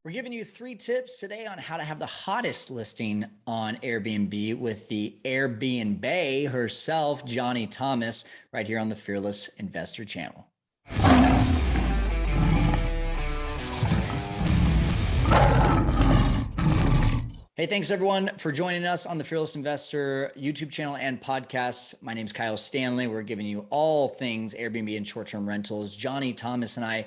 We're giving you 3 tips today on how to have the hottest listing on Airbnb with the Airbnb herself, Johnny Thomas, right here on the Fearless Investor channel. Hey, thanks everyone for joining us on the Fearless Investor YouTube channel and podcast. My name is Kyle Stanley. We're giving you all things Airbnb and short-term rentals. Johnny Thomas and I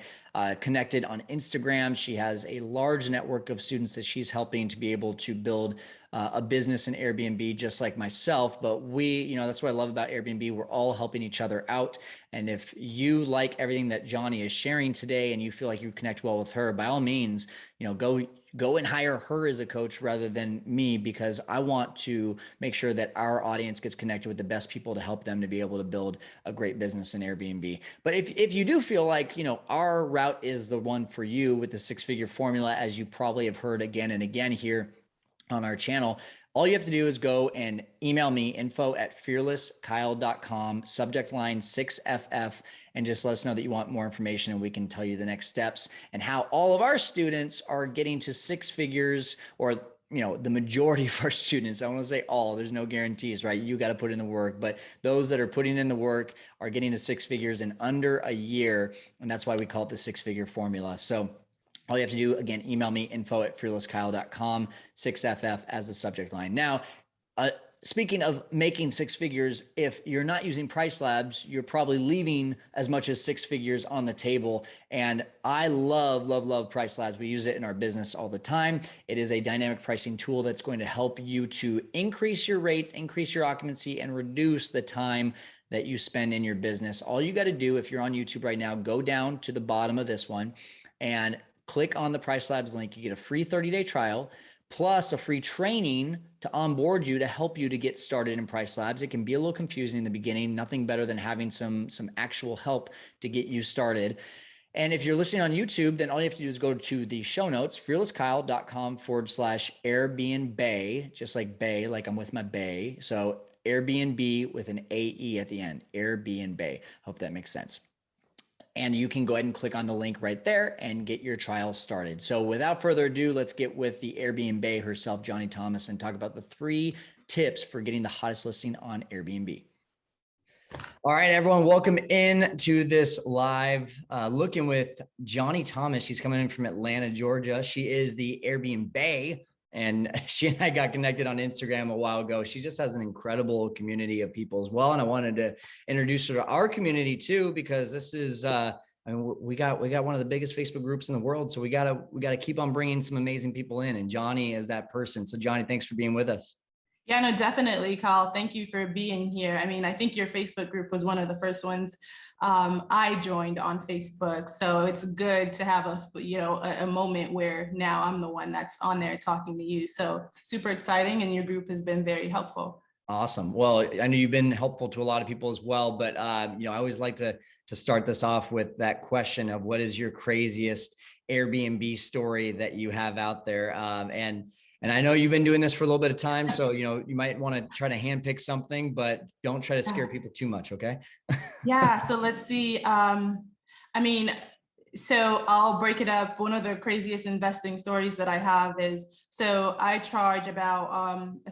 connected on Instagram. She has a large network of students that she's helping to be able to build a business in Airbnb, just like myself. But that's what I love about Airbnb. We're all helping each other out. And if you like everything that Johnny is sharing today and you feel like you connect well with her, by all means, go and hire her as a coach rather than me, because I want to make sure that our audience gets connected with the best people to help them to be able to build a great business in Airbnb. But if you do feel like, our route is the one for you with the 6-figure formula, as you probably have heard again and again here on our channel, all you have to do is go and email me, info@fearlesskyle.com, subject line 6FF, and just let us know that you want more information and we can tell you the next steps and how all of our students are getting to 6 figures, or the majority of our students. I want to say all, there's no guarantees, right? You got to put in the work, but those that are putting in the work are getting to 6 figures in under a year. And that's why we call it the 6-figure formula. So all you have to do, again, email me, info@fearlesskyle.com, 6FF as the subject line. Now, speaking of making 6 figures, if you're not using Price Labs, you're probably leaving as much as 6 figures on the table. And I love, love, love Price Labs. We use it in our business all the time. It is a dynamic pricing tool that's going to help you to increase your rates, increase your occupancy, and reduce the time that you spend in your business. All you got to do, if you're on YouTube right now, go down to the bottom of this one and click on the Price Labs link. You get a free 30-day trial plus a free training to onboard you to help you to get started in Price Labs. It can be a little confusing in the beginning. Nothing better than having some actual help to get you started. And if you're listening on YouTube, then all you have to do is go to the show notes, fearlesskyle.com/Airbnb, just like bay, like I'm with my bay. So Airbnb with an AE at the end, Airbnb. Hope that makes sense. And you can go ahead and click on the link right there and get your trial started. So without further ado, let's get with the Airbnb herself, Johnny Thomas, and talk about the 3 tips for getting the hottest listing on Airbnb. All right, everyone, welcome in to this live looking with Johnny Thomas. She's coming in from Atlanta, Georgia. She is the Airbnb, and she and I got connected on Instagram a while ago. She just has an incredible community of people as well. And I wanted to introduce her to our community too, because this is, we got one of the biggest Facebook groups in the world. So we gotta keep on bringing some amazing people in, and Johnny is that person. So Johnny, thanks for being with us. Yeah, no, definitely, Kyle. Thank you for being here. I mean, I think your Facebook group was one of the first ones I joined on Facebook. So it's good to have a moment where now I'm the one that's on there talking to you. So super exciting, and your group has been very helpful. Awesome. Well, I know you've been helpful to a lot of people as well, but I always like to start this off with that question of what is your craziest Airbnb story that you have out there? And I know you've been doing this for a little bit of time, so you might want to try to handpick something, but don't try to scare people too much, okay? Yeah. So let's see. So I'll break it up. One of the craziest investing stories that I have is, so I charge about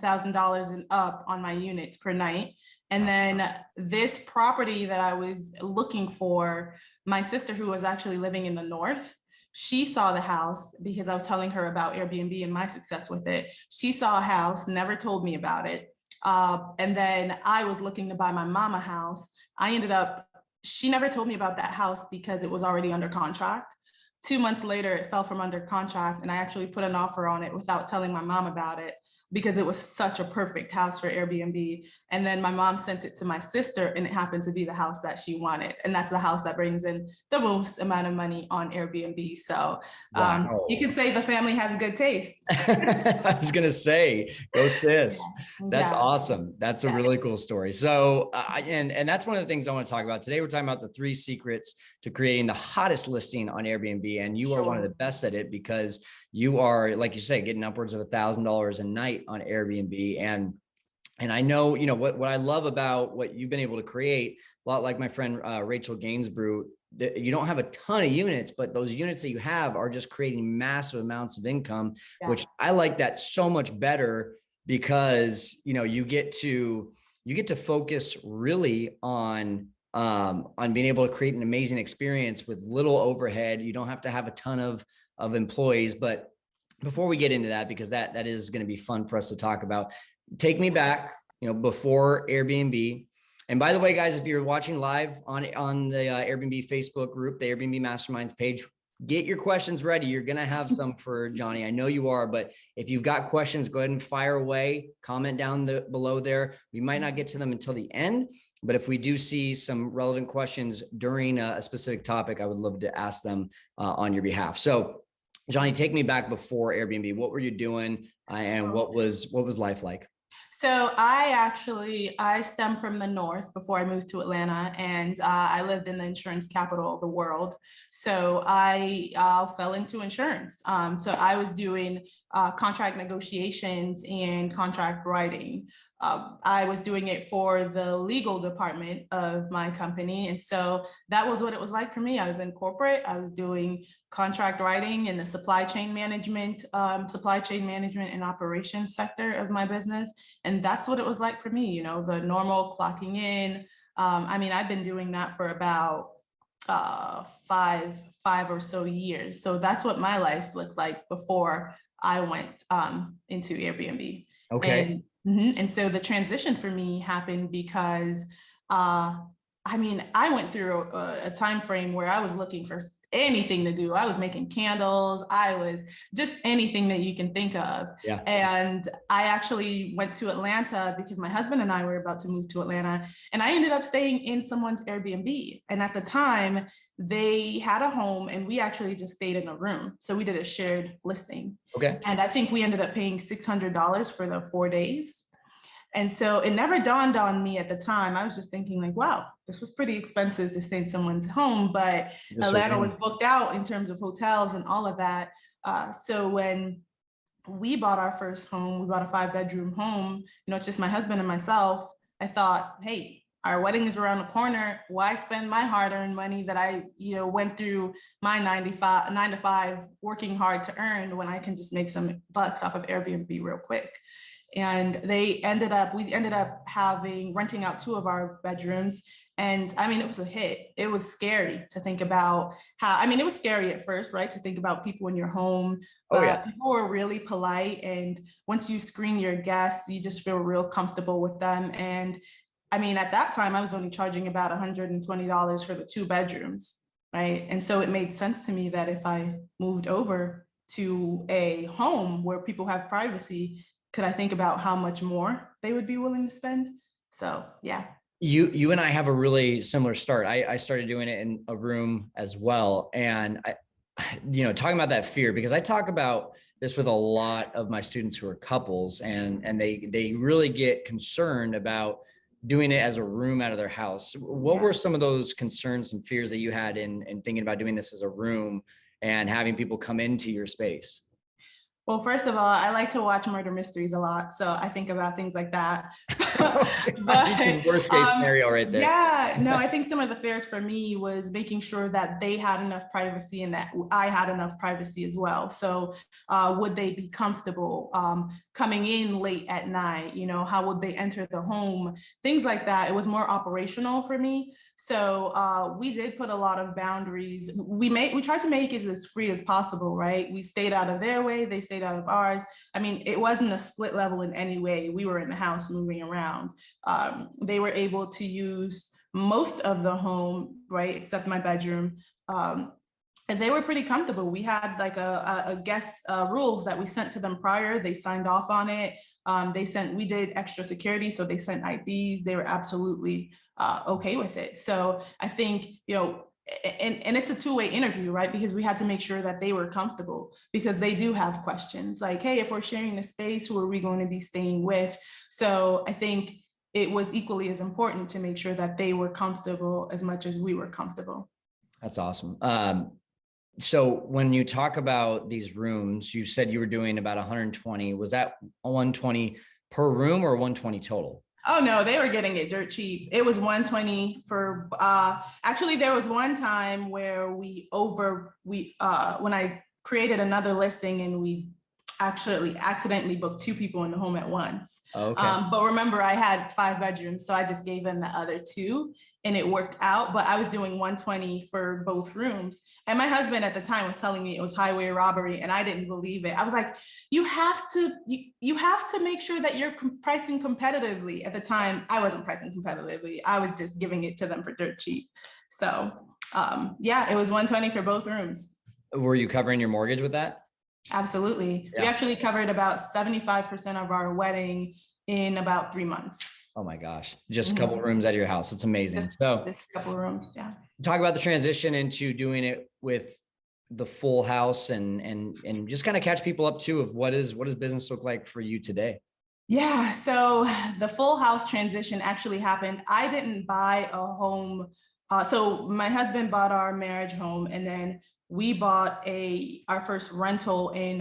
$1,000 and up on my units per night. And then this property that I was looking for, my sister, who was actually living in the north, she saw the house because I was telling her about Airbnb and my success with it. She saw a house, never told me about it. And then I was looking to buy my mama house. She never told me about that house because it was already under contract. 2 months later, it fell from under contract, and I actually put an offer on it without telling my mom about it because it was such a perfect house for Airbnb. And then my mom sent it to my sister, and it happened to be the house that she wanted. And that's the house that brings in the most amount of money on Airbnb. So Wow. You can say the family has good taste. I was going to say, go sis. Yeah. That's Yeah. awesome. That's a really cool story. So, and that's one of the things I want to talk about today. We're talking about the 3 secrets to creating the hottest listing on Airbnb. And you are one of the best at it because you are, like you say, getting upwards of $1,000 a night on Airbnb. And I know, what I love about what you've been able to create, a lot like my friend, Rachel Gainsborough, you don't have a ton of units, but those units that you have are just creating massive amounts of income, which I like that so much better because, you know, you get to focus really on being able to create an amazing experience with little overhead. You don't have to have a ton of employees. But before we get into that, because that is going to be fun for us to talk about, take me back, you know, before Airbnb. And by the way, guys, if you're watching live on the Airbnb Facebook group, the Airbnb Masterminds page, get your questions ready. You're going to have some for Johnny. I know you are, but if you've got questions, go ahead and fire away, comment down below there. We might not get to them until the end, but if we do see some relevant questions during a specific topic, I would love to ask them on your behalf. So Johnny, take me back before Airbnb. What were you doing and what was life like? So I stem from the North before I moved to Atlanta, and I lived in the insurance capital of the world. So I fell into insurance. So I was doing contract negotiations and contract writing. I was doing it for the legal department of my company. And so that was what it was like for me. I was in corporate. I was doing contract writing in the supply chain management and operations sector of my business. And that's what it was like for me, you know, the normal clocking in. I mean, I've been doing that for about five or so years. So that's what my life looked like before I went into Airbnb. Okay. And so the transition for me happened because I mean, I went through a time frame where I was looking for anything to do. I was making candles. I was just anything that you can think of. Yeah. And I actually went to Atlanta because my husband and I were about to move to Atlanta, and I ended up staying in someone's Airbnb. And at the time, they had a home and we actually just stayed in a room. So we did a shared listing. Okay. And I think we ended up paying $600 for the 4 days. And so it never dawned on me at the time. I was just thinking like, wow, this was pretty expensive to stay in someone's home, but Atlanta was booked out in terms of hotels and all of that. So when we bought our first home, we bought a 5-bedroom home, you know, it's just my husband and myself. I thought, hey, our wedding is around the corner. Why spend my hard-earned money that I, you know, went through my 9 to 5 working hard to earn when I can just make some bucks off of Airbnb real quick. And we ended up renting out 2 of our bedrooms. And I mean, it was a hit. It was scary to think about it was scary at first, right? To think about people in your home. Oh, yeah. People were really polite. And once you screen your guests, you just feel real comfortable with them. And I mean, at that time, I was only charging about $120 for the 2 bedrooms, right? And so it made sense to me that if I moved over to a home where people have privacy, could I think about how much more they would be willing to spend? So, yeah. You and I have a really similar start. I started doing it in a room as well. And talking about that fear, because I talk about this with a lot of my students who are couples, and they really get concerned about doing it as a room out of their house. What were some of those concerns and fears that you had in thinking about doing this as a room and having people come into your space? Well, first of all, I like to watch murder mysteries a lot, so I think about things like that. But worst case scenario right there. Yeah, no, I think some of the fears for me was making sure that they had enough privacy and that I had enough privacy as well. So would they be comfortable coming in late at night? You know, how would they enter the home? Things like that. It was more operational for me. So we did put a lot of boundaries. We tried to make it as free as possible, right? We stayed out of their way, they stayed out of ours. I mean, it wasn't a split level in any way. We were in the house moving around. They were able to use most of the home, right, except my bedroom. And they were pretty comfortable. We had like a guest rules that we sent to them prior. They signed off on it. We did extra security, so they sent IDs. They were absolutely okay with it. So I think, you know, and it's a two-way interview, right? Because we had to make sure that they were comfortable, because they do have questions like, hey, if we're sharing the space, who are we going to be staying with? So I think it was equally as important to make sure that they were comfortable as much as we were comfortable. That's awesome. So when you talk about these rooms, you said you were doing about 120. Was that 120 per room or 120 total? Oh no, they were getting it dirt cheap. It was 120 for actually there was one time where when I created another listing and we actually accidentally booked two people in the home at once. Okay. But remember, I had 5 bedrooms, so I just gave them the other two and it worked out. But I was doing 120 for both rooms. And my husband at the time was telling me it was highway robbery, and I didn't believe it. I was like, you have to make sure that you're pricing competitively. At the time, I wasn't pricing competitively. I was just giving it to them for dirt cheap. So yeah, it was 120 for both rooms. Were you covering your mortgage with that? Absolutely. Yeah. We actually covered about 75% of our wedding in about 3 months. Oh my gosh. Just a couple rooms out of your house. It's amazing. So just a couple of rooms. Yeah. Talk about the transition into doing it with the full house and just kind of catch people up too of what does business look like for you today? Yeah, so the full house transition actually happened. I didn't buy a home. So my husband bought our marriage home, and then we bought our first rental in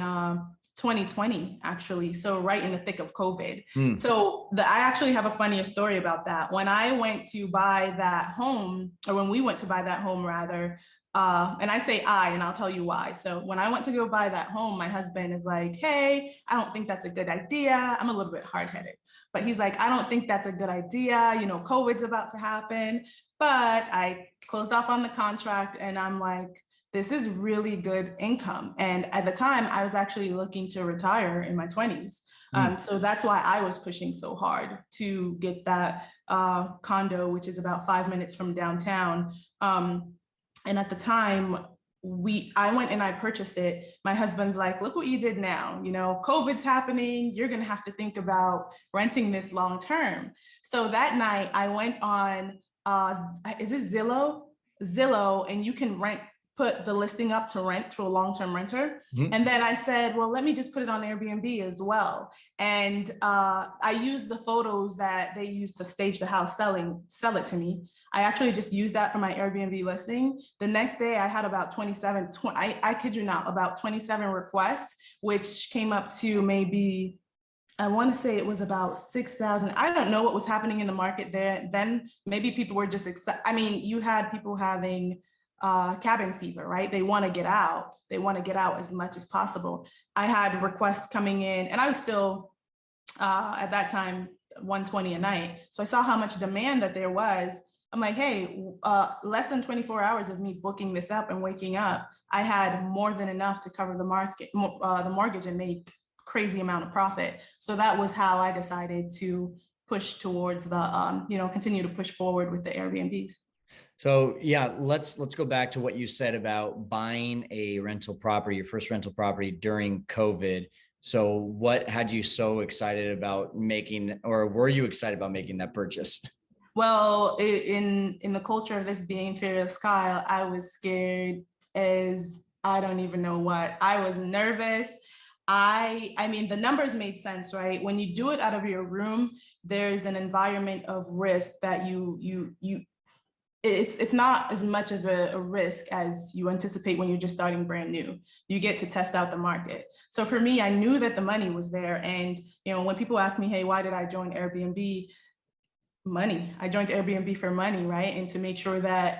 2020, actually. So right in the thick of COVID. So I actually have a funnier story about that. When I went to buy that home, or when we went to buy that home rather, and I say and I'll tell you why. So when I went to go buy that home, my husband is like, hey, I don't think that's a good idea. I'm a little bit hard-headed, but he's like, I don't think that's a good idea. You know, COVID's about to happen. But I closed off on the contract and I'm like, this is really good income. And at the time I was actually looking to retire in my 20s. So that's why I was pushing so hard to get that condo, which is about 5 minutes from downtown. And at the time, I went and I purchased it. My husband's like, look what you did now. You know, COVID's happening. You're going to have to think about renting this long term. So that night I went on, is it Zillow? Zillow, and you can put the listing up to rent to a long-term renter. And then I said, well, let me just put it on Airbnb as well. And I used the photos that they used to stage the house, sell it to me. I actually just used that for my Airbnb listing. The next day I had about 27, I kid you not, about 27 requests, which came up to maybe, I want to say it was about 6,000. I don't know what was happening in the market there. Then maybe people were just excited. I mean, you had people having cabin fever, right? They want to get out. They want to get out as much as possible. I had requests coming in, and I was still at that time 120 a night. So I saw how much demand that there was. I'm like, hey, less than 24 hours of me booking this up and waking up, I had more than enough to cover the mortgage and make crazy amount of profit. So that was how I decided to push towards the, continue to push forward with the Airbnbs. So yeah, let's go back to what you said about buying a rental property, your first rental property during COVID. So what had you so excited about making, or were you excited about making that purchase? Well, in the culture of this being fearless Kyle, I was scared as I don't even know what. I was nervous. I mean, the numbers made sense, right? When you do it out of your room, there's an environment of risk that it's not as much of a risk as you anticipate when you're just starting brand new. You get to test out the market. So for me, I knew that the money was there. And, when people ask me, hey, why did I join Airbnb? Money. I joined Airbnb for money, right? And to make sure that,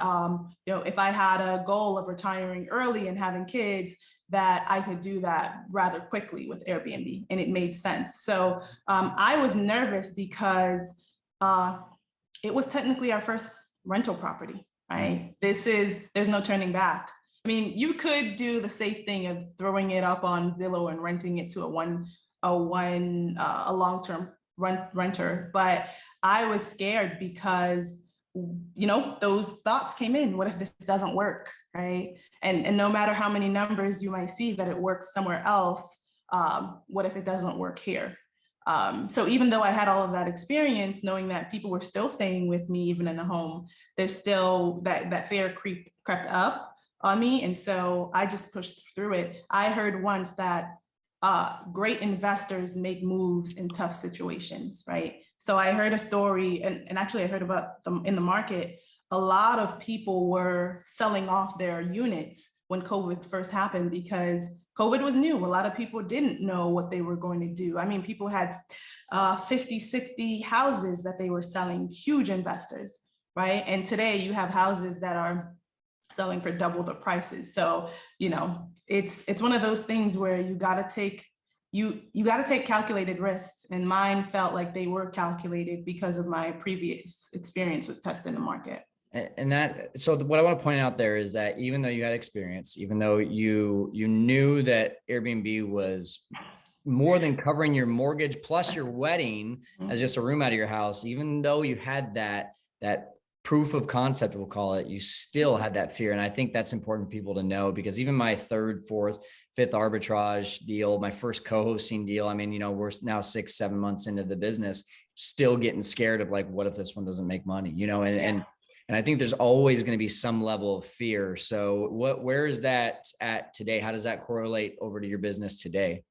if I had a goal of retiring early and having kids, that I could do that rather quickly with Airbnb, and it made sense. So I was nervous because it was technically our first rental property, right? There's no turning back. I mean, you could do the safe thing of throwing it up on Zillow and renting it to a long-term renter, but I was scared because, those thoughts came in. What if this doesn't work, right? And no matter how many numbers you might see that it works somewhere else, what if it doesn't work here? So even though I had all of that experience, knowing that people were still staying with me, even in a home, there's still that fear crept up on me. And so I just pushed through it. I heard once that great investors make moves in tough situations, right? So I heard a story, and actually I heard about them in the market. A lot of people were selling off their units when COVID first happened because COVID was new. A lot of people didn't know what they were going to do. I mean, people had 50, 60 houses that they were selling, huge investors, right? And today you have houses that are selling for double the prices. So, you know, it's one of those things where you got to take calculated risks, and mine felt like they were calculated because of my previous experience with testing the market. And that, so what I want to point out there is that even though you had experience, even though you knew that Airbnb was more than covering your mortgage plus your wedding as just a room out of your house, even though you had that proof of concept, we'll call it, you still had that fear. And I think that's important for people to know, because even my third, fourth, fifth arbitrage deal, my first co-hosting deal, I mean, you know, we're now 6-7 months into the business, still getting scared of like, what if this one doesn't make money, you know? And I think there's always going to be some level of fear. So where is that at today? How does that correlate over to your business today?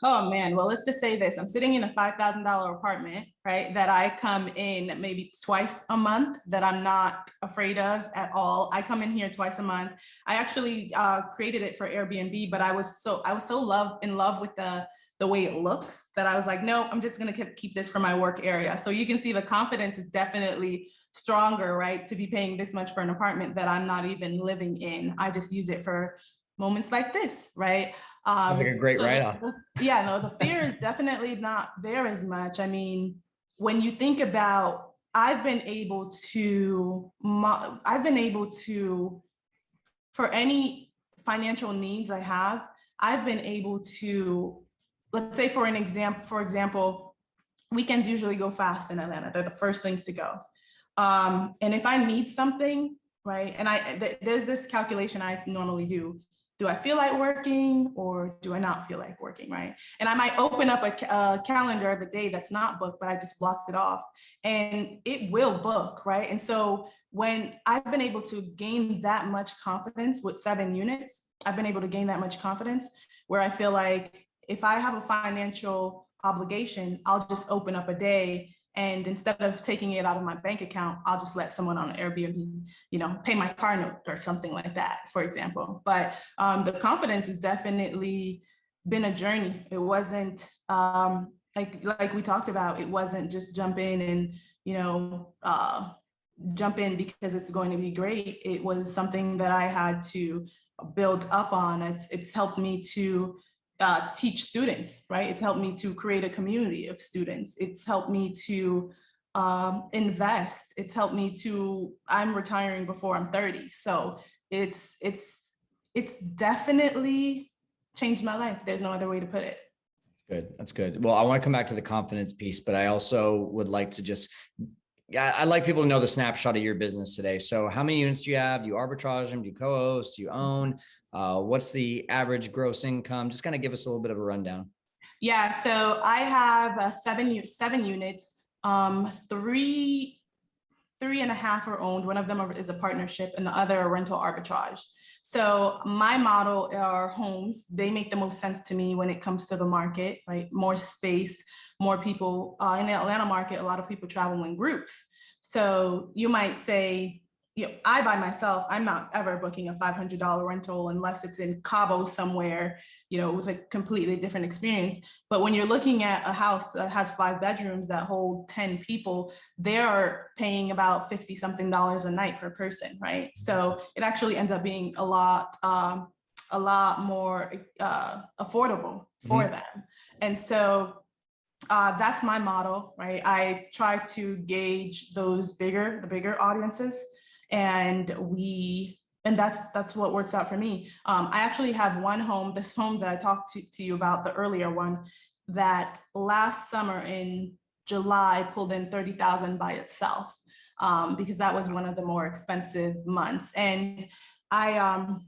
Oh man, well, let's just say this. I'm sitting in a $5,000 apartment, right? That I come in maybe twice a month, that I'm not afraid of at all. I come in here twice a month. I actually created it for Airbnb, but I was so in love with the way it looks that I was like, no, I'm just gonna keep this for my work area. So you can see the confidence is definitely stronger, right? To be paying this much for an apartment that I'm not even living in. I just use it for moments like this, right? Sounds like a great write-off. Yeah, no, the fear is definitely not there as much. I mean, when you think about, I've been able to, for any financial needs I have, I've been able to, let's say for example, weekends usually go fast in Atlanta. They're the first things to go. And if I need something, right, and there's this calculation I normally do. Do I feel like working or do I not feel like working, right? And I might open up a calendar of a day that's not booked, but I just blocked it off and it will book, right? And so when I've been able to gain that much confidence with 7 units, I've been able to gain that much confidence where I feel like if I have a financial obligation, I'll just open up a day, and instead of taking it out of my bank account, I'll just let someone on Airbnb, you know, pay my car note or something like that, for example. But the confidence has definitely been a journey. It wasn't like we talked about, it wasn't just jump in and, you know, jump in because it's going to be great. It was something that I had to build up on. It's helped me to teach students, right? It's helped me to create a community of students. It's helped me to invest. It's helped me to, I'm retiring before I'm 30. So it's definitely changed my life. There's no other way to put it. Good. That's good. Well, I want to come back to the confidence piece, but I also would like to just, I'd like people to know the snapshot of your business today. So how many units do you have? Do you arbitrage them? Do you co-host? Do you own? What's the average gross income? Just kind of give us a little bit of a rundown. Yeah, so I have 7 units. 3 and a half are owned. One of them is a partnership and the other a rental arbitrage. So my model are homes. They make the most sense to me when it comes to the market, right? More space, more people. In the Atlanta market, a lot of people travel in groups. So you might say, you know, I by myself, I'm not ever booking a $500 rental unless it's in Cabo somewhere, you know, with a completely different experience. But when you're looking at a house that has 5 bedrooms that hold 10 people, they're paying about $50-something a night per person, right? So it actually ends up being a lot more affordable for them. And so that's my model, right? I try to gauge the bigger audiences. And that's what works out for me. I actually have one home, this home that I talked to you about, the earlier one, that last summer in July pulled in 30,000 by itself, because that was one of the more expensive months. And I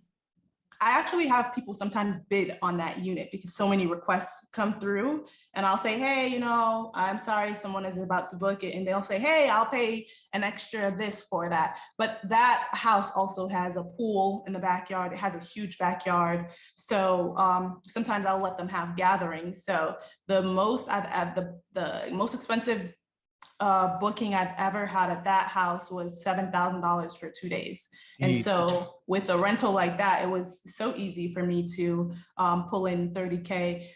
actually have people sometimes bid on that unit because so many requests come through, and I'll say, hey, you know, I'm sorry, someone is about to book it. And they'll say, hey, I'll pay an extra this for that. But that house also has a pool in the backyard. It has a huge backyard. So sometimes I'll let them have gatherings. So the most expensive booking I've ever had at that house was $7,000 for 2 days. And so with a rental like that, it was so easy for me to pull in 30K.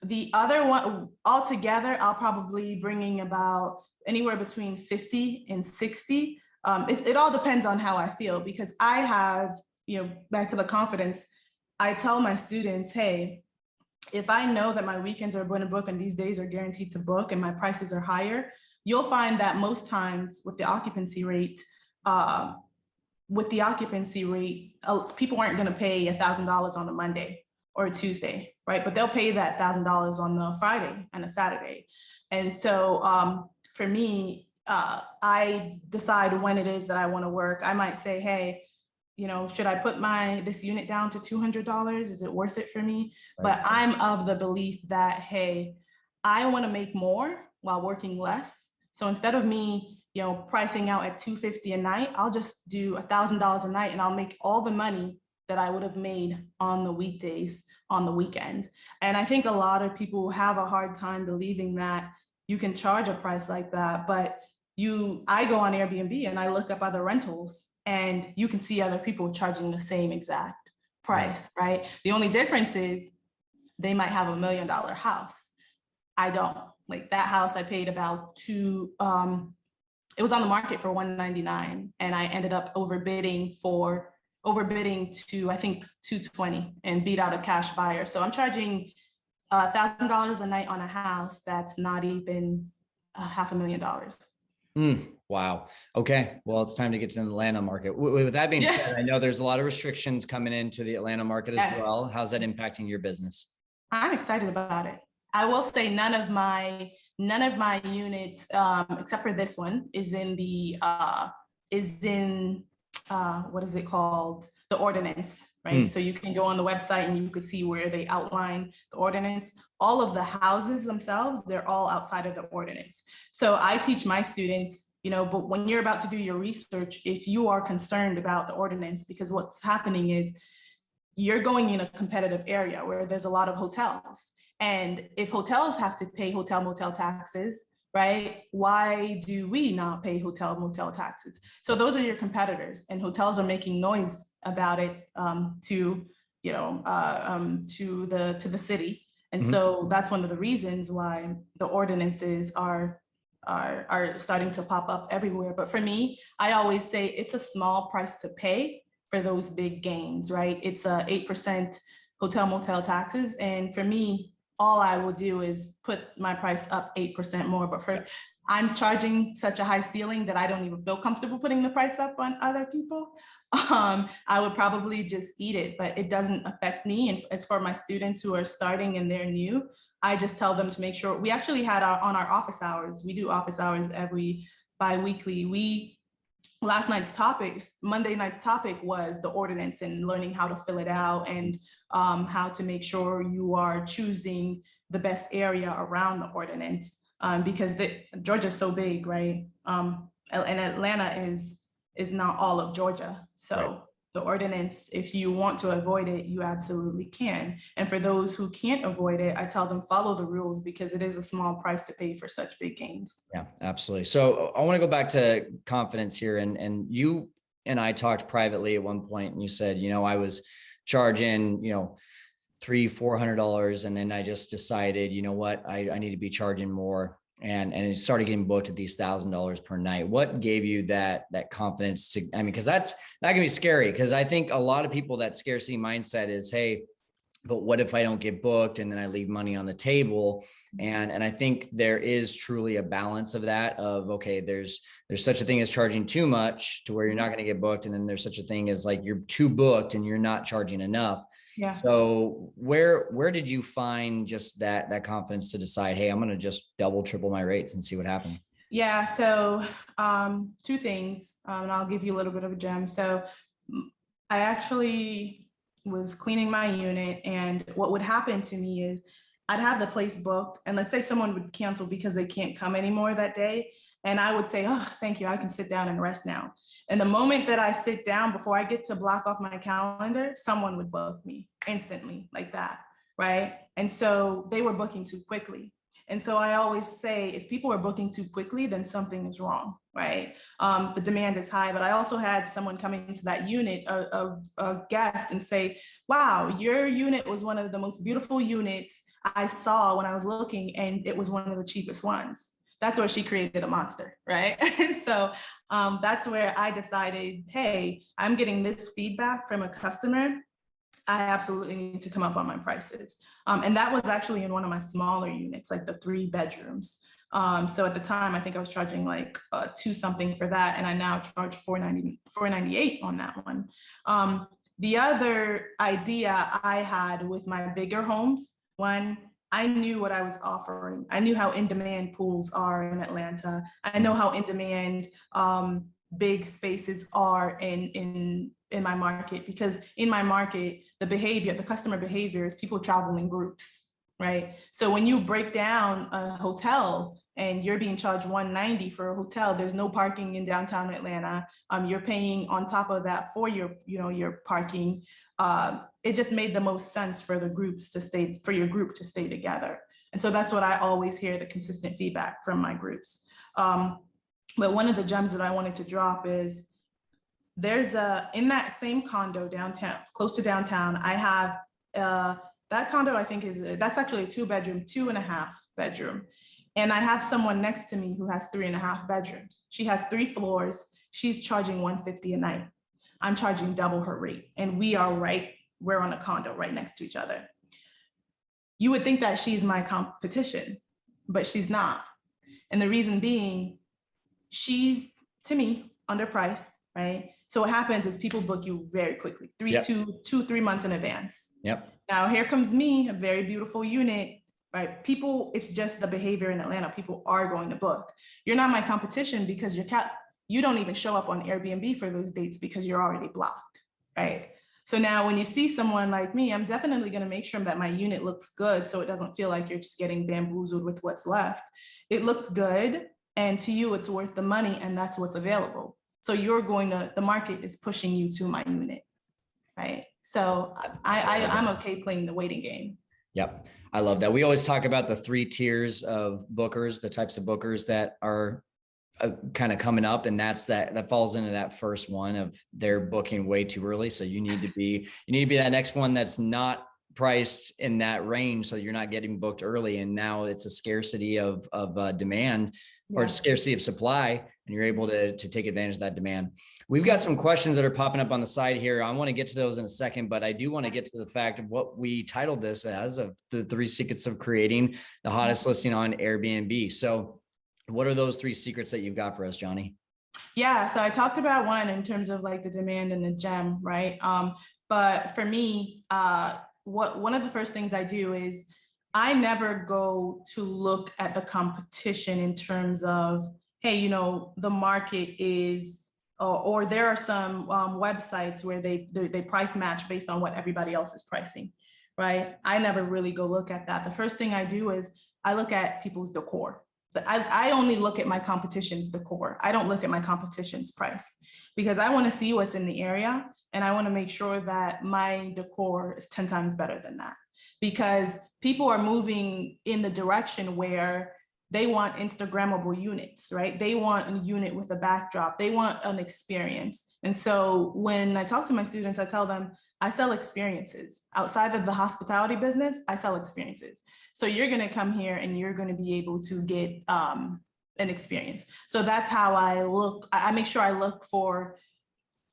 The other one altogether, I'll probably bringing about anywhere between 50 and 60. It all depends on how I feel, because I have, back to the confidence, I tell my students, hey, if I know that my weekends are going to book and these days are guaranteed to book and my prices are higher, you'll find that most times with the occupancy rate, people aren't going to pay $1,000 on a Monday or a Tuesday, right? But they'll pay that $1,000 on a Friday and a Saturday. And so for me, I decide when it is that I want to work. I might say, hey, should I put this unit down to $200? Is it worth it for me? Right. But I'm of the belief that, hey, I want to make more while working less. So instead of me, pricing out at $250 a night, I'll just do $1,000 a night and I'll make all the money that I would have made on the weekdays, on the weekends. And I think a lot of people have a hard time believing that you can charge a price like that. But I go on Airbnb and I look up other rentals and you can see other people charging the same exact price, right? The only difference is they might have $1 million house. I don't. Like that house I paid about it was on the market for $199 and I ended up overbidding to I think $220 and beat out a cash buyer. So I'm charging $1,000 a night on a house that's not even $500,000. Wow. Okay. Well, it's time to get to the Atlanta market. With that being said, I know there's a lot of restrictions coming into the Atlanta market as well. How's that impacting your business? I'm excited about it. I will say none of my units, except for this one, is in what is it called? The ordinance, right? So you can go on the website and you could see where they outline the ordinance. All of the houses themselves, they're all outside of the ordinance. So I teach my students, but when you're about to do your research, if you are concerned about the ordinance, because what's happening is you're going in a competitive area where there's a lot of hotels. And if hotels have to pay hotel motel taxes, right? Why do we not pay hotel motel taxes? So those are your competitors, and hotels are making noise about it to the city. And so that's one of the reasons why the ordinances are starting to pop up everywhere. But for me, I always say it's a small price to pay for those big gains, right? It's 8% hotel motel taxes. And for me, all I will do is put my price up 8% more. But I'm charging such a high ceiling that I don't even feel comfortable putting the price up on other people. I would probably just eat it, but it doesn't affect me. And as for my students who are starting and they're new, I just tell them to make sure. We actually had on our office hours, we do office hours every bi-weekly. Monday night's topic was the ordinance and learning how to fill it out and how to make sure you are choosing the best area around the ordinance because Georgia's so big, right? And Atlanta is not all of Georgia. So the ordinance, if you want to avoid it, you absolutely can. And for those who can't avoid it, I tell them follow the rules because it is a small price to pay for such big gains. Yeah, absolutely. So I want to go back to confidence here. And you and I talked privately at one point and you said, I was charging, $300-$400. And then I just decided, I need to be charging more. And it started getting booked at these $1,000 per night. What gave you that confidence to, because that can be scary. Cause I think a lot of people, that scarcity mindset is, hey, but what if I don't get booked and then I leave money on the table? And I think there is truly a balance of that of, okay, there's such a thing as charging too much to where you're not going to get booked. And then there's such a thing as like, you're too booked and you're not charging enough. Yeah. So where did you find just that confidence to decide, hey, I'm going to just double, triple my rates and see what happens? Yeah. So two things, and I'll give you a little bit of a gem. So I actually was cleaning my unit, and what would happen to me is I'd have the place booked, and let's say someone would cancel because they can't come anymore that day. And I would say, oh, thank you, I can sit down and rest now. And the moment that I sit down, before I get to block off my calendar, someone would book me instantly like that, right? And so they were booking too quickly. And so I always say, if people are booking too quickly, then something is wrong, right? The demand is high, but I also had someone coming into that unit, a guest, and say, wow, your unit was one of the most beautiful units I saw when I was looking, and it was one of the cheapest ones. That's where she created a monster, right? And so that's where I decided, hey, I'm getting this feedback from a customer. I absolutely need to come up on my prices. And that was actually in one of my smaller units, like the 3 bedrooms. So at the time, I think I was charging like $2 something for that. And I now charge $498 on that one. The other idea I had with my bigger homes, one, I knew what I was offering. I knew how in demand pools are in Atlanta. I know how in demand big spaces are in my market, because in my market, the customer behavior is people travel in groups, right? So when you break down a hotel and you're being charged $190 for a hotel, there's no parking in downtown Atlanta. You're paying on top of that for your parking. It just made the most sense for your group to stay together. And so that's what I always hear, the consistent feedback from my groups. But one of the gems that I wanted to drop is in that same condo downtown, close to downtown, I have that condo, I think that's actually a 2-bedroom, 2.5 bedroom. And I have someone next to me who has 3.5 bedrooms. She has 3 floors. She's charging $150 a night. I'm charging double her rate. And we're on a condo right next to each other. You would think that she's my competition, but she's not. And the reason being, she's, to me, underpriced, right? So what happens is people book you very quickly, 3 months in advance. Yep. Now here comes me, a very beautiful unit, right? People, it's just the behavior in Atlanta. People are going to book. You're not my competition because you don't even show up on Airbnb for those dates because you're already blocked, right? So now when you see someone like me, I'm definitely going to make sure that my unit looks good, so it doesn't feel like you're just getting bamboozled with what's left. It looks good, and to you, it's worth the money, and that's what's available. So the market is pushing you to my unit, right? So I'm okay playing the waiting game. Yep. I love that. We always talk about the 3 tiers of bookers, the types of bookers that are kind of coming up, and that falls into that first one of they're booking way too early. So you need to be that next one that's not priced in that range, so you're not getting booked early. And now it's a scarcity of demand or scarcity of supply, and you're able to take advantage of that demand. We've got some questions that are popping up on the side here. I want to get to those in a second, but I do want to get to the fact of what we titled this as, of the 3 secrets of creating the hottest listing on Airbnb. So what are those 3 secrets that you've got for us, Johnny? Yeah, so I talked about one in terms of like the demand and the gem, right? But for me, one of the first things I do is I never go to look at the competition in terms of, hey, the market is, or there are some websites where they price match based on what everybody else is pricing, right? I never really go look at that. The first thing I do is I look at people's decor. I only look at my competition's decor. I don't look at my competition's price, because I want to see what's in the area, and I want to make sure that my decor is 10 times better than that, because people are moving in the direction where they want Instagrammable units, right? They want a unit with a backdrop. They want an experience. And so when I talk to my students, I tell them, I sell experiences. Outside of the hospitality business, I sell experiences. So you're going to come here and you're going to be able to get an experience. So that's how I look. I make sure I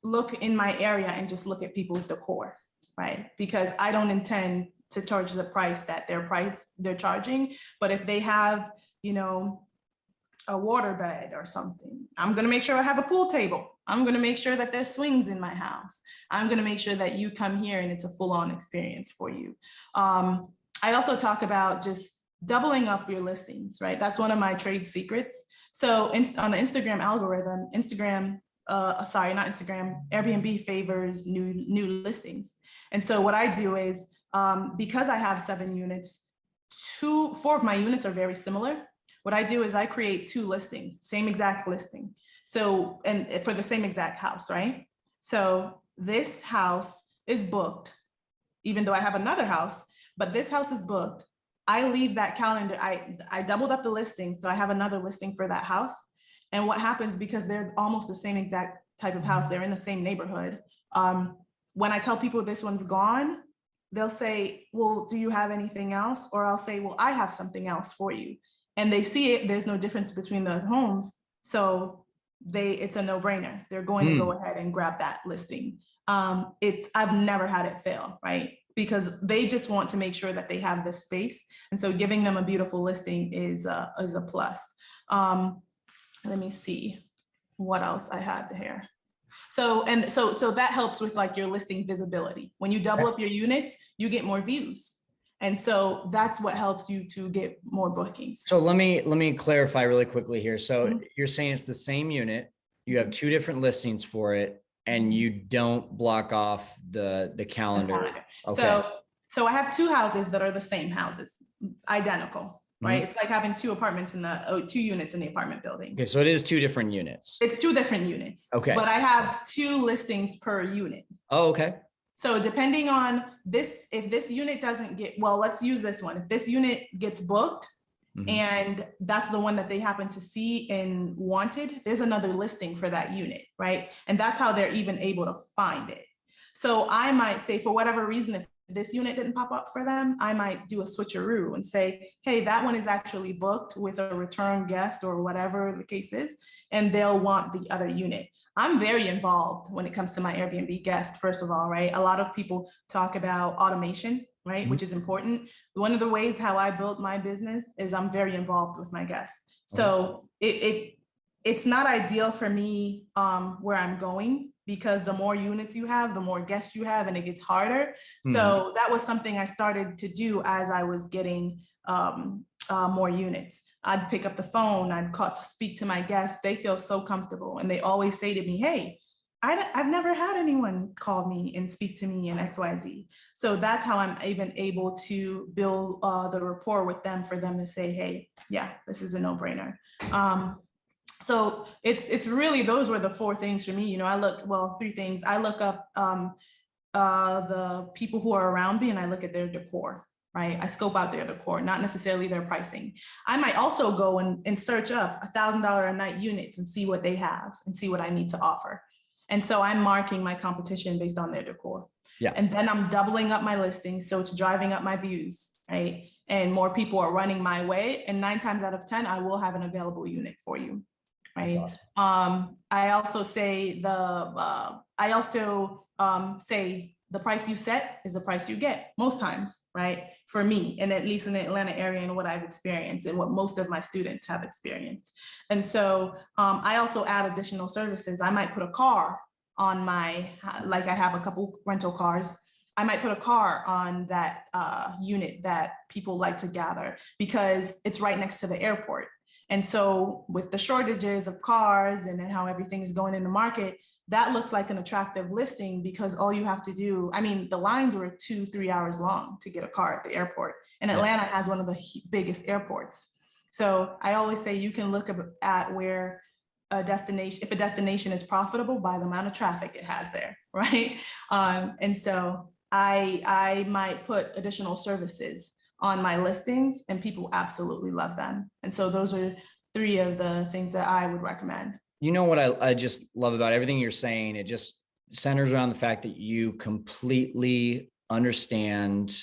look in my area and just look at people's decor, right? Because I don't intend to charge the price that they're charging. But if they have, a water bed or something, I'm going to make sure I have a pool table. I'm going to make sure that there's swings in my house. I'm going to make sure that you come here and it's a full-on experience for you. I also talk about just doubling up your listings, right? That's one of my trade secrets. So on the Instagram algorithm, Airbnb favors new listings. And so what I do is, because I have 7 units, 4 of my units are very similar. What I do is I create 2 listings, same exact listing. So, and for the same exact house, right? So this house is booked, even though I have another house, but this house is booked I leave that calendar. I doubled up the listing. So I have another listing for that house. And what happens, because they're almost the same exact type of house, they're in the same neighborhood. When I tell people this one's gone, they'll say, well, do you have anything else? Or I'll say, well, I have something else for you. And they see it, there's no difference between those homes. So it's a no-brainer. They're going to go ahead and grab that listing. I've never had it fail, right? Because they just want to make sure that they have this space. And so giving them a beautiful listing is a plus. Let me see what else I had here. So that helps with like your listing visibility. When you double up your units, you get more views. And so that's what helps you to get more bookings. So let me clarify really quickly here. So you're saying it's the same unit, you have two different listings for it, and you don't block off the calendar. Okay. So I have two houses that are the same houses, identical, right? It's like having two units in the apartment building. Okay, so it is two different units. It's two different units. Okay. But I have two listings per unit. Oh, okay. So depending on this, if this unit doesn't get, well, let's use this one. If this unit gets booked and that's the one that they happen to see and wanted, there's another listing for that unit, right? And that's how they're even able to find it. So I might say, for whatever reason, if this unit didn't pop up for them, I might do a switcheroo and say, hey, that one is actually booked with a return guest or whatever the case is, and they'll want the other unit. I'm very involved when it comes to my Airbnb guests, first of all, right? A lot of people talk about automation, right? Which is important. One of the ways how I built my business is I'm very involved with my guests. So it's not ideal for me where I'm going, because the more units you have, the more guests you have, and it gets harder. So that was something I started to do as I was getting more units. I'd pick up the phone, I'd call to speak to my guests. They feel so comfortable, and they always say to me, hey, I've never had anyone call me and speak to me in XYZ. So that's how I'm even able to build the rapport with them, for them to say, hey, yeah, this is a no-brainer. So it's really, those were the four things for me. You know, three things. I look up the people who are around me, and I look at their decor, right? I scope out their decor, not necessarily their pricing. I might also go and search up $1,000 a night units and see what they have and see what I need to offer. And so I'm marking my competition based on their decor. Yeah. And then I'm doubling up my listings, so it's driving up my views, right? And more people are running my way. And 9 times out of 10, I will have an available unit for you. Right. Awesome. I also say the price you set is the price you get most times, right? For me, and at least in the Atlanta area, and what I've experienced and what most of my students have experienced. And so I also add additional services. I might put a car on like I have a couple rental cars. I might put a car on that unit that people like to gather, because it's right next to the airport. And so with the shortages of cars and then how everything is going in the market, that looks like an attractive listing, because all you have to do, I mean, the lines were 2-3 hours long to get a car at the airport. And Atlanta has one of the biggest airports. So I always say you can look at where if a destination is profitable by the amount of traffic it has there, right? And so I might put additional services on my listings, and people absolutely love them. And so those are 3 of the things that I would recommend. You know what I just love about everything you're saying? It just centers around the fact that you completely understand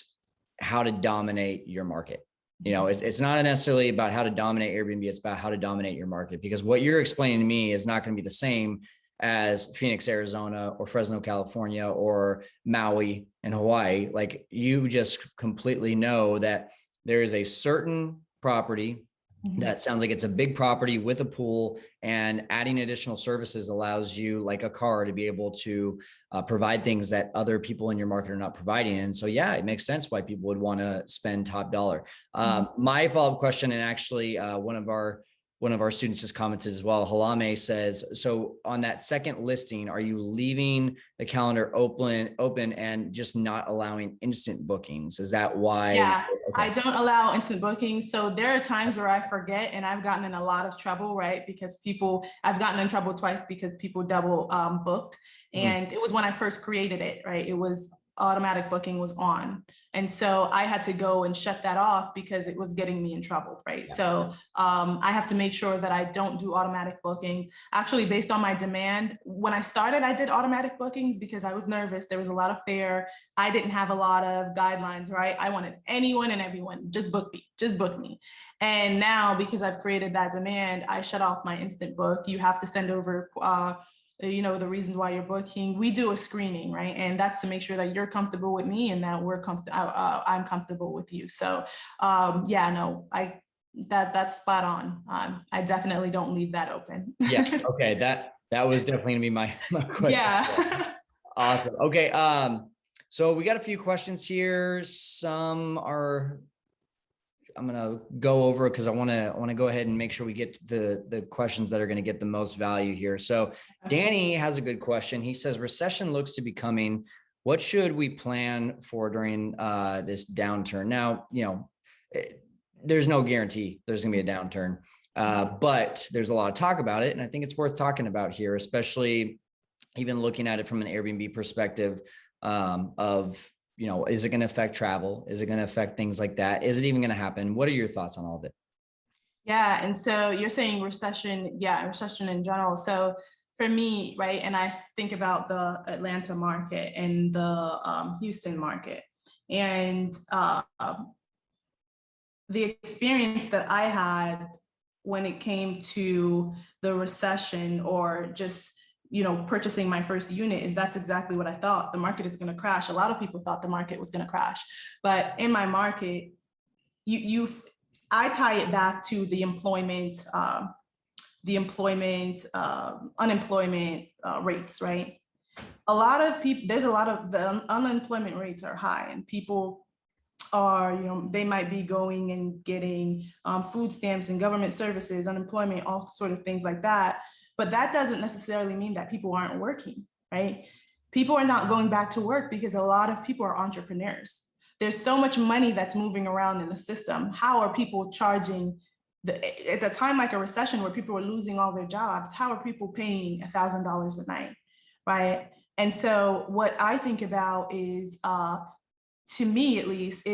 how to dominate your market. You know, it's not necessarily about how to dominate Airbnb, it's about how to dominate your market, because what you're explaining to me is not going to be the same as Phoenix, Arizona, or Fresno, California, or Maui and Hawaii. Like, you just completely know that there is a certain property that sounds like it's a big property with a pool, and adding additional services allows you, like a car, to be able to provide things that other people in your market are not providing. And so, yeah, it makes sense why people would want to spend top dollar. My follow-up question, and actually one of our students just commented as well. Halame says, so on that second listing, are you leaving the calendar open and just not allowing instant bookings? Is that why? Yeah, okay. I don't allow instant bookings. So there are times where I forget, and I've gotten in a lot of trouble, right? Because I've gotten in trouble twice because people double booked. And it was when I first created it, right? It was automatic booking was on. And so I had to go and shut that off because it was getting me in trouble, right? Yeah. So I have to make sure that I don't do automatic booking. Actually, based on my demand, when I started, I did automatic bookings because I was nervous. There was a lot of fear. I didn't have a lot of guidelines, right? I wanted anyone and everyone, just book me, just book me. And now, because I've created that demand, I shut off my instant book. You have to send over the reasons why you're booking. We do a screening, right? And that's to make sure that you're comfortable with me and that I'm comfortable with you. So that's spot on. I definitely don't leave that open. Yeah. Okay. That was definitely gonna be my question. Yeah. Awesome. Okay. So we got a few questions here. Some are, I'm gonna go over because I want to go ahead and make sure we get to the questions that are going to get the most value here. So Danny has a good question. He says, recession looks to be coming. What should we plan for during this downturn? Now, there's no guarantee there's going to be a downturn, but there's a lot of talk about it, and I think it's worth talking about here, especially even looking at it from an Airbnb perspective of, is it going to affect travel? Is it going to affect things like that? Is it even going to happen? What are your thoughts on all of it? Yeah. And so you're saying recession, recession in general. So for me, right, and I think about the Atlanta market and the Houston market, and the experience that I had when it came to the recession or just purchasing my first unit is that's exactly what I thought. The market is going to crash. A lot of people thought the market was going to crash, but in my market, I tie it back to the unemployment rates, right? A lot of people, the unemployment rates are high, and people are, they might be going and getting food stamps and government services, unemployment, all sort of things like that. But that doesn't necessarily mean that people aren't working, right? People are not going back to work because a lot of people are entrepreneurs. There's so much money that's moving around in the system. How are people charging at the time, like a recession where people were losing all their jobs? How are people paying $1,000 a night, right? And so what I think about is, to me at least,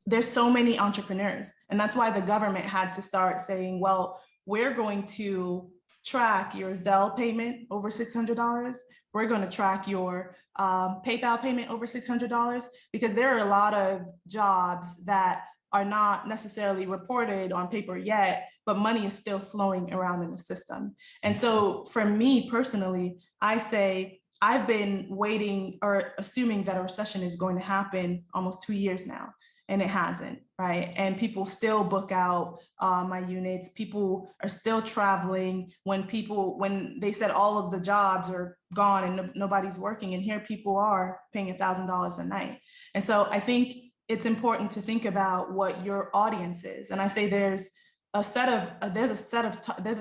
there's so many entrepreneurs. And that's why the government had to start saying, well, we're going to track your Zelle payment over $600. We're going to track your PayPal payment over $600, because there are a lot of jobs that are not necessarily reported on paper yet, but money is still flowing around in the system. And so for me personally, I say I've been waiting or assuming that a recession is going to happen almost 2 years now, and it hasn't, right? And people still book out my units. People are still traveling when they said all of the jobs are gone and nobody's working, and here people are paying $1,000 a night. And so I think it's important to think about what your audience is. And I say there's a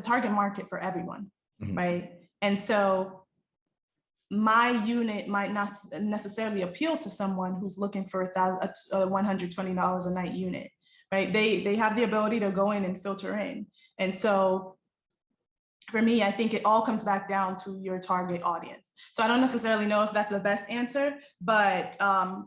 target market for everyone, right? And so my unit might not necessarily appeal to someone who's looking for a $120 a night unit, right? They have the ability to go in and filter in. And so for me, I think it all comes back down to your target audience. So I don't necessarily know if that's the best answer, but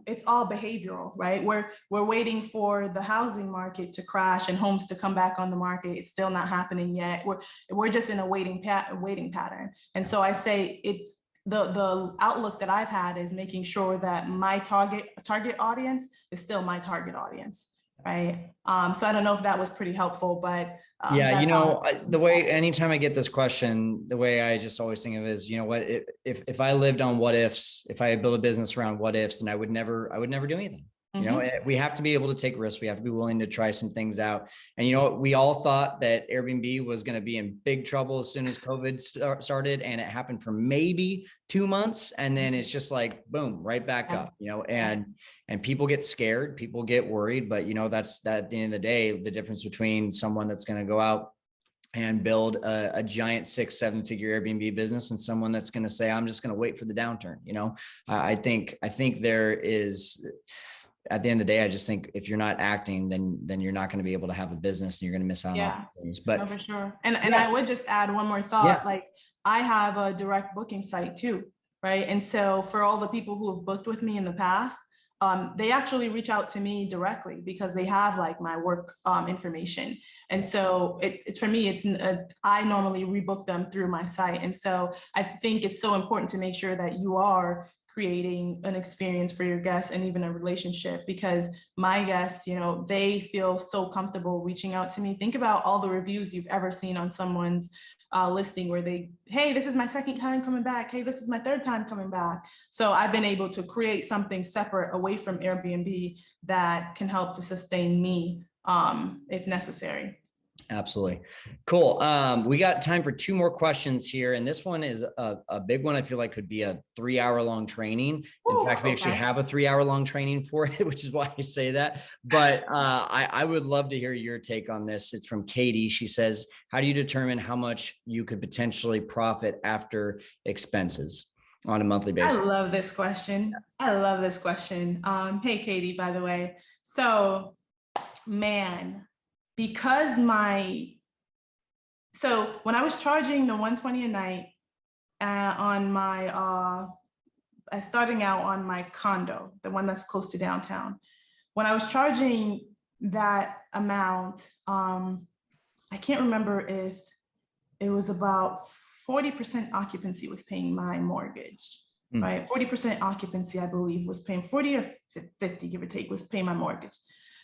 it's all behavioral, right? We're waiting for the housing market to crash and homes to come back on the market. It's still not happening yet. We're just in a waiting pattern. And so I say it's the outlook that I've had is making sure that my target audience is still my target audience, right? So I don't know if that was pretty helpful, but yeah, the way, anytime I get this question, the way I just always think of it is, what if I lived on what ifs, if I built a business around what ifs, and I would never do anything. We have to be able to take risks. We have to be willing to try some things out. And we all thought that Airbnb was going to be in big trouble as soon as COVID started, and it happened for maybe 2 months, and then it's just like boom, right back up. And people get scared, people get worried, but that's that. At the end of the day, the difference between someone that's going to go out and build a giant 6-7 figure Airbnb business and someone that's going to say, I'm just going to wait for the downturn. I think there is. At the end of the day, I just think if you're not acting, then you're not going to be able to have a business, and you're going to miss out on things. But no, for sure. And I would just add one more thought. Like I have a direct booking site too, right? And so for all the people who have booked with me in the past, they actually reach out to me directly because they have like my work information. And so it's for me, I normally rebook them through my site. And so I think it's so important to make sure that you are creating an experience for your guests and even a relationship, because my guests, you know, they feel so comfortable reaching out to me. Think about all the reviews you've ever seen on someone's listing where hey, this is my second time coming back. Hey, this is my third time coming back. So I've been able to create something separate away from Airbnb that can help to sustain me if necessary. Absolutely. Cool. We got time for 2 more questions here. And this one is a big one. I feel like could be a 3-hour-long training. In fact, we actually have a 3-hour-long training for it, which is why I say that. But I would love to hear your take on this. It's from Katie. She says, how do you determine how much you could potentially profit after expenses on a monthly basis? I love this question. I love this question. Hey, Katie, by the way. So, man, because so when I was charging the $120 a night on my, starting out on my condo, the one that's close to downtown, when I was charging that amount, I can't remember if it was about 40% occupancy was paying my mortgage, right? 40% occupancy, I believe, was paying 40 or 50, give or take, was paying my mortgage.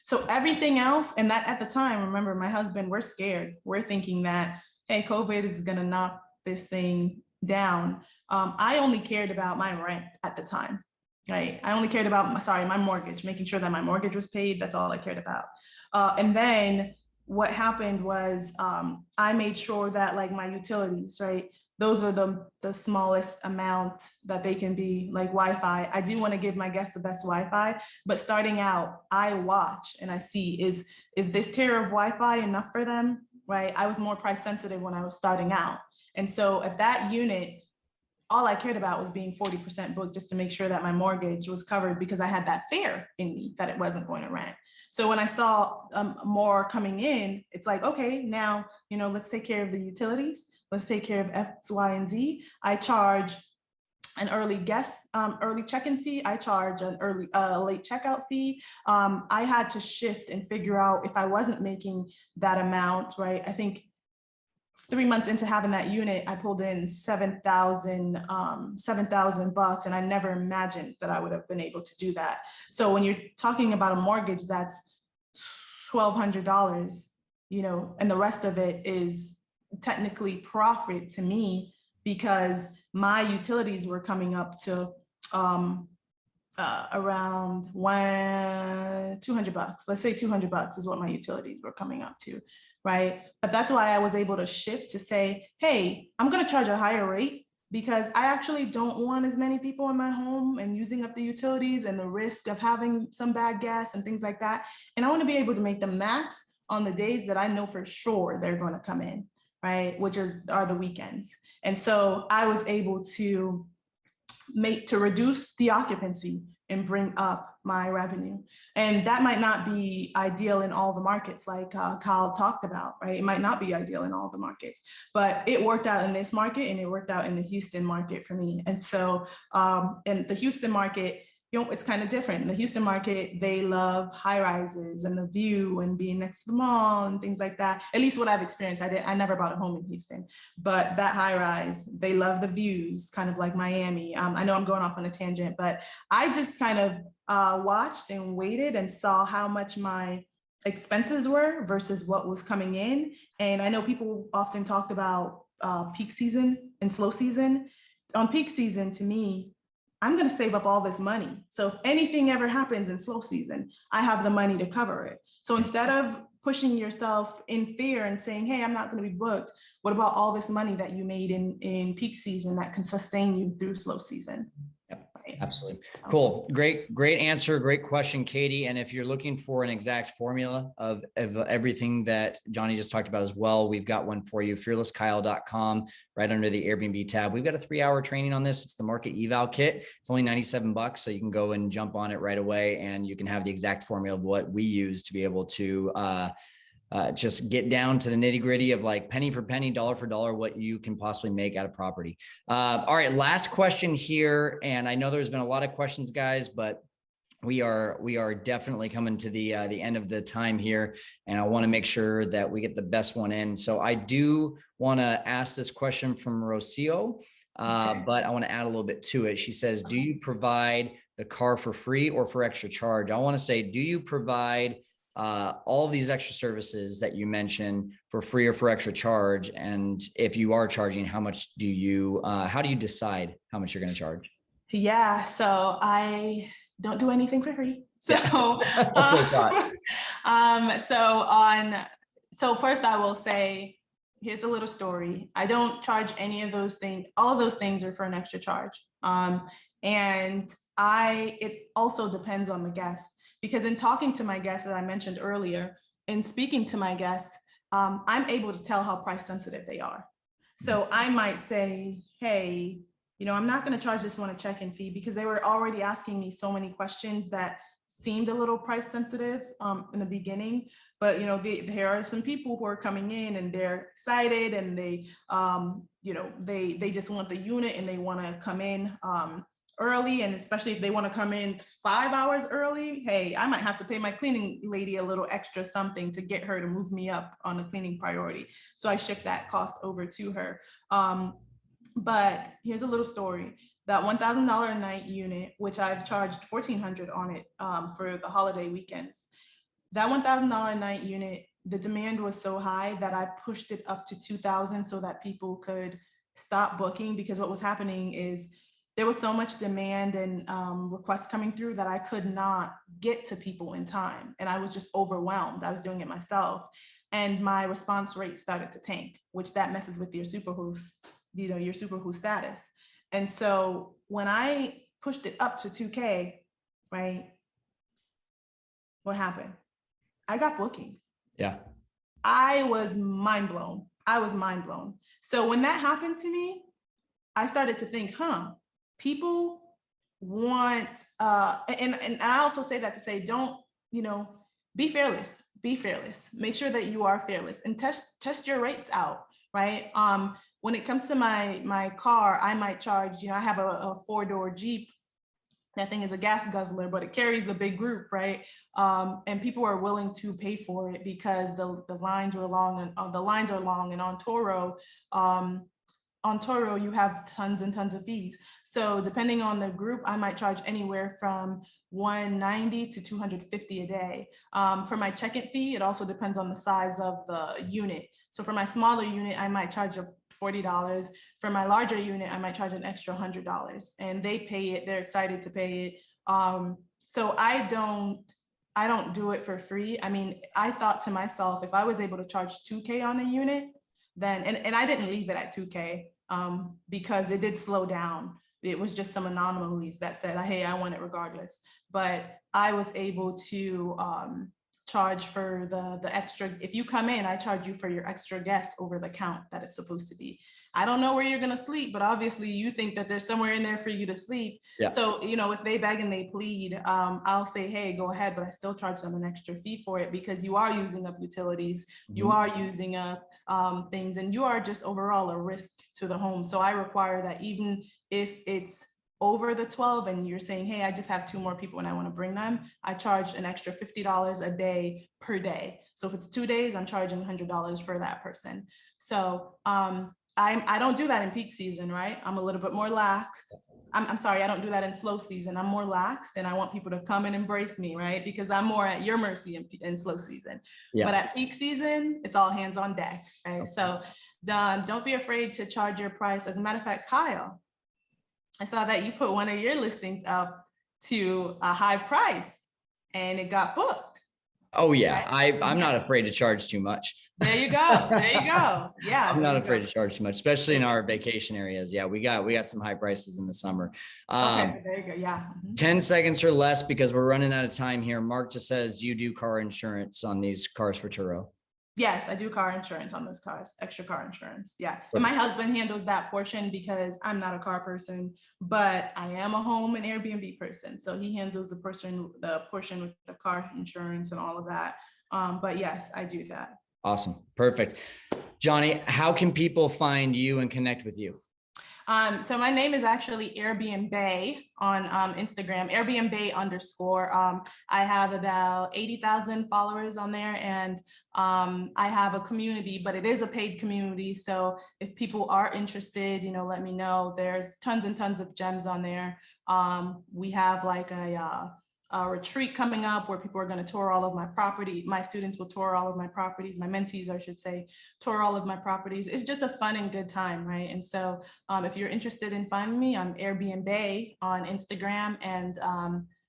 So everything else, and that at the time, remember, my husband, we're scared. We're thinking that, hey, COVID is gonna knock this thing down. I only cared about my rent at the time, right? I only cared about, my mortgage, making sure that my mortgage was paid. That's all I cared about. And then what happened was I made sure that like my utilities, right? Those are the smallest amount that they can be, like Wi-Fi. I do want to give my guests the best Wi-Fi, but starting out, I watch and I see, is this tier of Wi-Fi enough for them, right? I was more price sensitive when I was starting out. And so at that unit, all I cared about was being 40% booked just to make sure that my mortgage was covered, because I had that fear in me that it wasn't going to rent. So when I saw more coming in, it's like, okay, now, you know, let's take care of the utilities. Let's take care of X, Y, and Z. I charge an early check-in fee. I charge an late checkout fee. I had to shift and figure out if I wasn't making that amount, right? I think 3 months into having that unit, I pulled in $7,000, and I never imagined that I would have been able to do that. So when you're talking about a mortgage that's $1,200, you know, and the rest of it is technically profit to me, because my utilities were coming up to around $200. Let's say $200 is what my utilities were coming up to, right? But that's why I was able to shift to say, hey, I'm going to charge a higher rate, because I actually don't want as many people in my home and using up the utilities and the risk of having some bad gas and things like that. And I want to be able to make the max on the days that I know for sure they're going to come in, right? Which are the weekends. And so I was able to reduce the occupancy and bring up my revenue. And that might not be ideal in all the markets, like Kyle talked about, right? It might not be ideal in all the markets, but it worked out in this market, and it worked out in the Houston market for me. And so in the Houston market, you know, it's kind of different. In the Houston market, they love high rises and the view and being next to the mall and things like that. At least what I've experienced. I never bought a home in Houston, but that high rise, they love the views, kind of like Miami. I know I'm going off on a tangent, but I just kind of watched and waited and saw how much my expenses were versus what was coming in. And I know people often talked about peak season and slow season. On peak season, to me, I'm going to save up all this money. So if anything ever happens in slow season, I have the money to cover it. So instead of pushing yourself in fear and saying, hey, I'm not going to be booked, what about all this money that you made in peak season that can sustain you through slow season? Yep, absolutely. Cool. Great answer. Great question, Katie. And if you're looking for an exact formula of everything that Johnny just talked about as well, we've got one for you, fearlesskyle.com, right under the Airbnb tab. We've got a 3-hour training on this. It's the market eval kit. It's only $97. So you can go and jump on it right away, and you can have the exact formula of what we use to be able to just get down to the nitty gritty of like penny for penny, dollar for dollar, what you can possibly make out of property. All right, last question here. And I know there's been a lot of questions, guys, but we are definitely coming to the end of the time here, and I want to make sure that we get the best one in. So I do want to ask this question from Rocio, but I want to add a little bit to it. She says, do you provide the car for free or for extra charge? I want to say, do you provide all of these extra services that you mentioned for free or for extra charge? And if you are charging, how much do you, how do you decide how much you're going to charge? Yeah, so I don't do anything for free. So, so first I will say, here's a little story. I don't charge any of those things. All of those things are for an extra charge. And it also depends on the guest, because in talking to my guests, as I mentioned earlier, in speaking to my guests, I'm able to tell how price sensitive they are. So I might say, hey, I'm not going to charge this one a check-in fee, because they were already asking me so many questions that seemed a little price sensitive in the beginning. But, there are some people who are coming in and they're excited, and they just want the unit and they want to come in early. And especially if they want to come in 5 hours early, hey, I might have to pay my cleaning lady a little extra something to get her to move me up on the cleaning priority. So I shift that cost over to her. But here's a little story. That $1,000 a night unit, which I've charged $1,400 on it for the holiday weekends. That $1,000 a night unit, the demand was so high that I pushed it up to $2,000 so that people could stop booking, because what was happening is there was so much demand and requests coming through that I could not get to people in time. And I was just overwhelmed. I was doing it myself. And my response rate started to tank, which that messes with your superhost, your superhost status. And so when I pushed it up to 2K, right, what happened? I got bookings. Yeah. I was mind blown. So when that happened to me, I started to think, people want, and I also say that to say, don't, be fearless. Make sure that you are fearless and test your rates out, right? When it comes to my car, I might charge, I have a 4-door Jeep. That thing is a gas guzzler, but it carries a big group, right? And people are willing to pay for it because the lines are long, and on Toro, you have tons and tons of fees. So depending on the group, I might charge anywhere from $190 to $250 a day. For my check-in fee, it also depends on the size of the unit. So for my smaller unit, I might charge $40. For my larger unit, I might charge an extra $100, and they pay it. They're excited to pay it. So I don't do it for free. I mean, I thought to myself, if I was able to charge 2K on a unit, then, and I didn't leave it at 2K because it did slow down. It was just some anomalies that said, hey, I want it regardless. But I was able to charge for the extra. If you come in, I charge you for your extra guests over the count that it's supposed to be. I don't know where you're going to sleep, but obviously you think that there's somewhere in there for you to sleep. Yeah. So, if they beg and they plead, I'll say, hey, go ahead, but I still charge them an extra fee for it, because you are using up utilities, you are using up things, and you are just overall a risk to the home. So I require that even if it's over the 12 and you're saying, hey, I just have 2 more people and I want to bring them, I charge an extra $50 a day per day. So if it's 2 days, I'm charging $100 for that person. So I don't do that in peak season, right? I'm a little bit more laxed. I'm sorry, I don't do that in slow season. I'm more laxed, and I want people to come and embrace me, right? Because I'm more at your mercy in slow season. Yeah. But at peak season, it's all hands on deck, right? Okay. So don't be afraid to charge your price. As a matter of fact, Kyle, I saw that you put one of your listings up to a high price and it got booked. Oh yeah, I'm not afraid to charge too much. There you go. Yeah, I'm not afraid to charge too much, especially in our vacation areas. Yeah, we got some high prices in the summer. Okay, there you go. Yeah. 10 seconds or less, because we're running out of time here. Mark just says, do you do car insurance on these cars for Turo? Yes, I do car insurance on those cars, extra car insurance. Yeah. And my husband handles that portion because I'm not a car person, but I am a home and Airbnb person. So he handles the portion with the car insurance and all of that. But yes, I do that. Awesome. Perfect. Johnny, how can people find you and connect with you? So my name is actually AirBnB on Instagram, AirBnB underscore. I have about 80,000 followers on there, and I have a community, but it is a paid community. So if people are interested, let me know. There's tons and tons of gems on there. We have like a retreat coming up where people are going to tour all of my property. My students will tour all of my properties. My mentees, I should say, tour all of my properties. It's just a fun and good time, right? And so if you're interested in finding me, I'm AirBnB on Instagram. And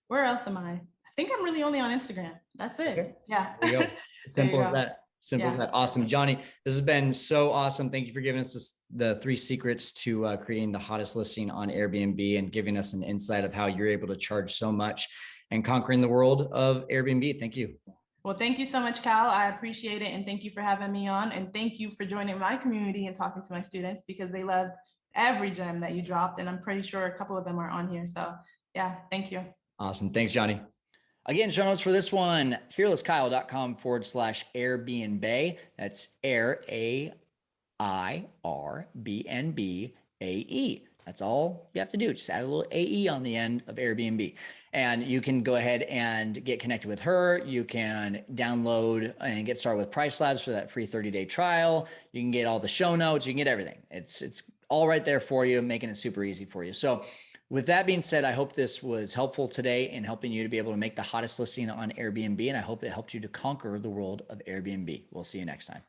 where else am I? I think I'm really only on Instagram. That's it. Okay. Yeah. There you go. Simple as that. Simple as Yeah. that. Awesome. Johnny, this has been so awesome. Thank you for giving us the 3 secrets to creating the hottest listing on Airbnb and giving us an insight of how you're able to charge so much and conquering the world of Airbnb. Thank you. Well, thank you so much, Cal. I appreciate it. And thank you for having me on. And thank you for joining my community and talking to my students, because they loved every gem that you dropped. And I'm pretty sure a couple of them are on here. So yeah, thank you. Awesome. Thanks, Johnny. Again, show notes for this one, fearlesskyle.com/Airbnb. That's Air, AIRBNBAE. That's all you have to do. Just add a little AE on the end of Airbnb. And you can go ahead and get connected with her. You can download and get started with Price Labs for that free 30-day trial. You can get all the show notes. You can get everything. It's all right there for you, making it super easy for you. So with that being said, I hope this was helpful today in helping you to be able to make the hottest listing on Airbnb. And I hope it helped you to conquer the world of Airbnb. We'll see you next time.